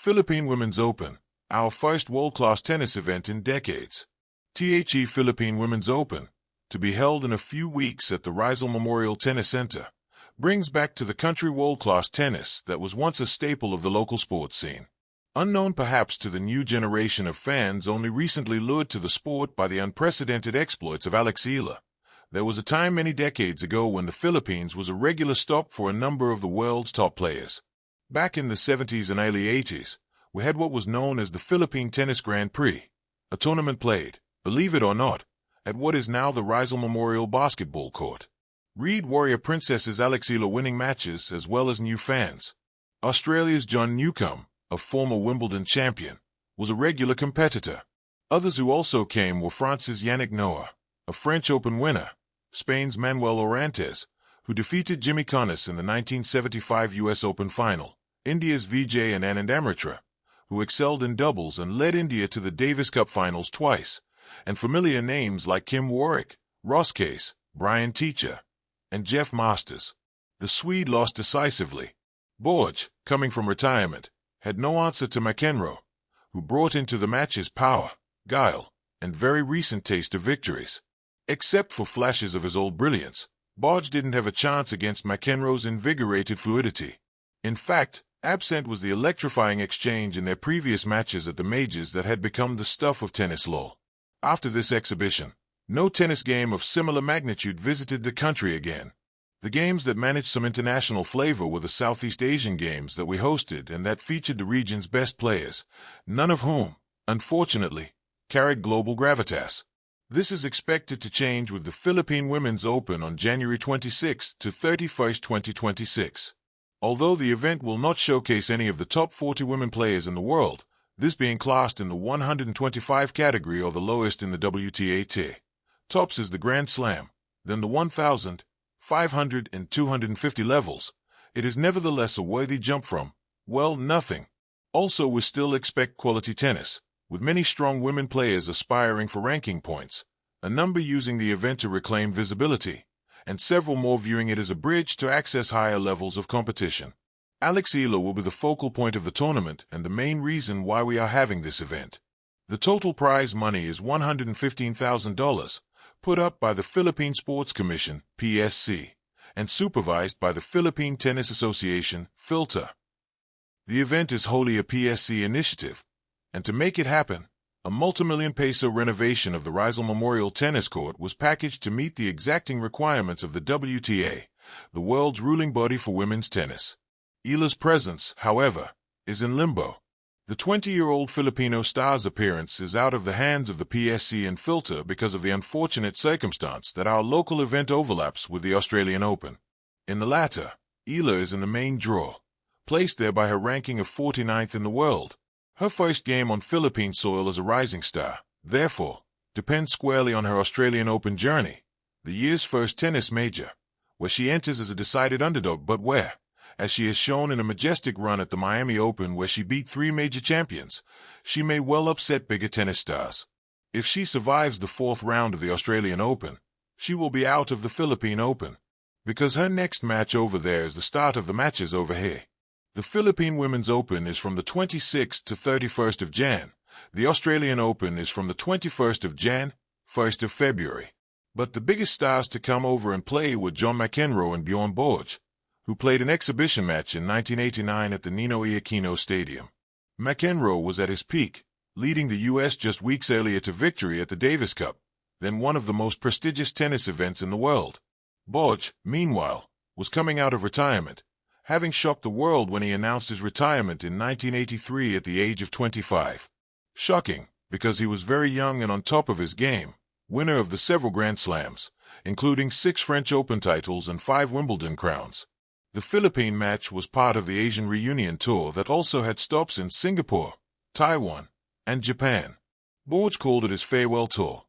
Philippine Women's Open, our first world-class tennis event in decades. Philippine Women's Open, to be held in a few weeks at the Rizal Memorial Tennis Center, brings back to the country world-class tennis that was once a staple of the local sports scene. Unknown perhaps to the new generation of fans only recently lured to the sport by the unprecedented exploits of Alex Ila, there was a time many decades ago when the Philippines was a regular stop for a number of the world's top players. Back in the 70s and early 80s, we had what was known as the Philippine Tennis Grand Prix, a tournament played, believe it or not, at what is now the Rizal Memorial Basketball Court. Reed Warrior Princesses Alex Ila winning matches as well as new fans. Australia's John Newcombe, a former Wimbledon champion, was a regular competitor. Others who also came were France's Yannick Noah, a French Open winner, Spain's Manuel Orantes, who defeated Jimmy Connors in the 1975 U.S. Open final, India's Vijay and Anand Amritra, who excelled in doubles and led India to the Davis Cup finals twice, and familiar names like Kim Warwick, Ross Case, Brian Teacher, and Jeff Masters. The Swede lost decisively. Borg, coming from retirement, had no answer to McEnroe, who brought into the match his power, guile, and very recent taste of victories. Except for flashes of his old brilliance, Borg didn't have a chance against McEnroe's invigorated fluidity. In fact, absent was the electrifying exchange in their previous matches at the majors that had become the stuff of tennis lore. After this exhibition, no tennis game of similar magnitude visited the country again. The games that managed some international flavor were the Southeast Asian games that we hosted and that featured the region's best players, none of whom, unfortunately, carried global gravitas. This is expected to change with the Philippine Women's Open on January 26 to 31, 2026. Although the event will not showcase any of the top 40 women players in the world, this being classed in the 125 category or the lowest in the WTA. Tops is the Grand Slam, then the 1,000, 500 and 250 levels. It is nevertheless a worthy jump from, well, nothing. Also, we still expect quality tennis, with many strong women players aspiring for ranking points, a number using the event to reclaim visibility, and several more viewing it as a bridge to access higher levels of competition. Alex Ila will be the focal point of the tournament and the main reason why we are having this event. The total prize money is $115,000, put up by the Philippine Sports Commission, PSC, and supervised by the Philippine Tennis Association, PHILTA. The event is wholly a PSC initiative, and to make it happen, a multi-million peso renovation of the Rizal Memorial Tennis Court was packaged to meet the exacting requirements of the WTA, the world's ruling body for women's tennis. Ila's presence, however, is in limbo. The 20-year-old Filipino star's appearance is out of the hands of the PSC and PHILTA because of the unfortunate circumstance that our local event overlaps with the Australian Open. In the latter, Ila is in the main draw, placed there by her ranking of 49th in the world. Her first game on Philippine soil as a rising star, therefore, depends squarely on her Australian Open journey, the year's first tennis major, where she enters as a decided underdog but where, as she has shown in a majestic run at the Miami Open where she beat 3 major champions, she may well upset bigger tennis stars. If she survives the 4th round of the Australian Open, she will be out of the Philippine Open, because her next match over there is the start of the matches over here. The Philippine Women's Open is from the 26th to 31st of Jan. The Australian Open is from the 21st of Jan, 1st of February. But the biggest stars to come over and play were John McEnroe and Bjorn Borg, who played an exhibition match in 1989 at the Ninoy Aquino Stadium. McEnroe was at his peak, leading the U.S. just weeks earlier to victory at the Davis Cup, then one of the most prestigious tennis events in the world. Borg, meanwhile, was coming out of retirement, having shocked the world when he announced his retirement in 1983 at the age of 25. Shocking, because he was very young and on top of his game, winner of the several Grand Slams, including 6 French Open titles and 5 Wimbledon crowns. The Philippine match was part of the Asian Reunion Tour that also had stops in Singapore, Taiwan, and Japan. Borg called it his farewell tour.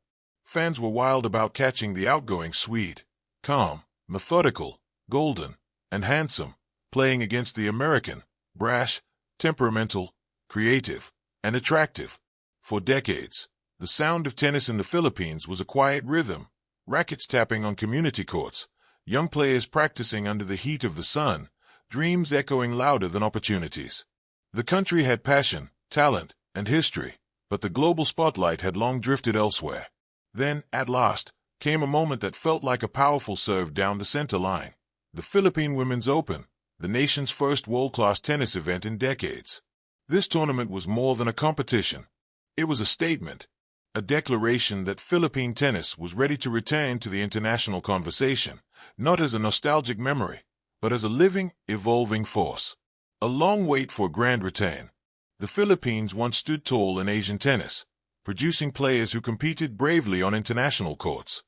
Fans were wild about catching the outgoing Swede, calm, methodical, golden, and handsome, playing against the American, brash, temperamental, creative, and attractive. For decades, the sound of tennis in the Philippines was a quiet rhythm, rackets tapping on community courts, young players practicing under the heat of the sun, dreams echoing louder than opportunities. The country had passion, talent, and history, but the global spotlight had long drifted elsewhere. Then, at last, came a moment that felt like a powerful serve down the center line. The Philippine Women's Open, the nation's first world-class tennis event in decades. This tournament was more than a competition. It was a statement, a declaration that Philippine tennis was ready to return to the international conversation, not as a nostalgic memory, but as a living, evolving force. A long wait for a grand return. The Philippines once stood tall in Asian tennis, producing players who competed bravely on international courts.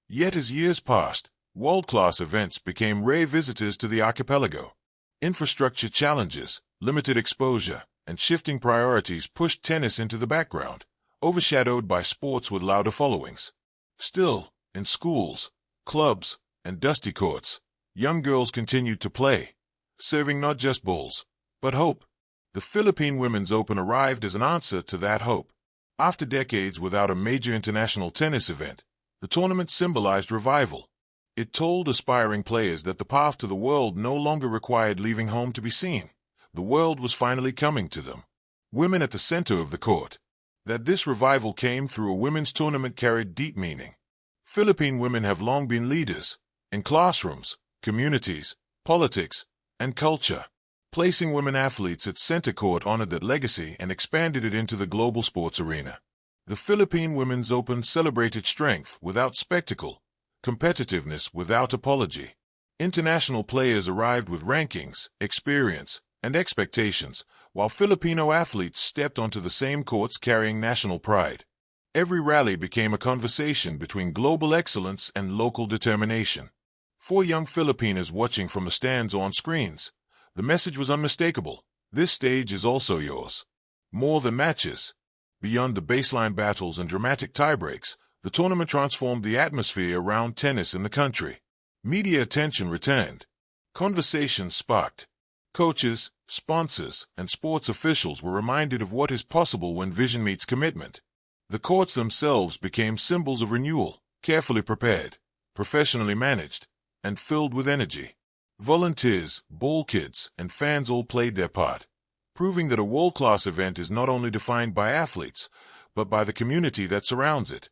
Yet as years passed, world-class events became rare visitors to the archipelago. Infrastructure challenges, limited exposure, and shifting priorities pushed tennis into the background, overshadowed by sports with louder followings. Still, in schools, clubs, and dusty courts, young girls continued to play, serving not just balls, but hope. The Philippine Women's Open arrived as an answer to that hope. After decades without a major international tennis event, the tournament symbolized revival. It told aspiring players that the path to the world no longer required leaving home to be seen. The world was finally coming to them. Women at the center of the court. That this revival came through a women's tournament carried deep meaning. Philippine women have long been leaders in classrooms, communities, politics, and culture. Placing women athletes at center court honored that legacy and expanded it into the global sports arena. The Philippine Women's Open celebrated strength without spectacle, competitiveness without apology. International players arrived with rankings, experience, and expectations, while Filipino athletes stepped onto the same courts carrying national pride. Every rally became a conversation between global excellence and local determination. For young Filipinas watching from the stands or on screens, the message was unmistakable. This stage is also yours. More than matches. Beyond the baseline battles and dramatic tiebreaks, the tournament transformed the atmosphere around tennis in the country. Media attention returned. Conversations sparked. Coaches, sponsors, and sports officials were reminded of what is possible when vision meets commitment. The courts themselves became symbols of renewal, carefully prepared, professionally managed, and filled with energy. Volunteers, ball kids, and fans all played their part, proving that a world-class event is not only defined by athletes, but by the community that surrounds it.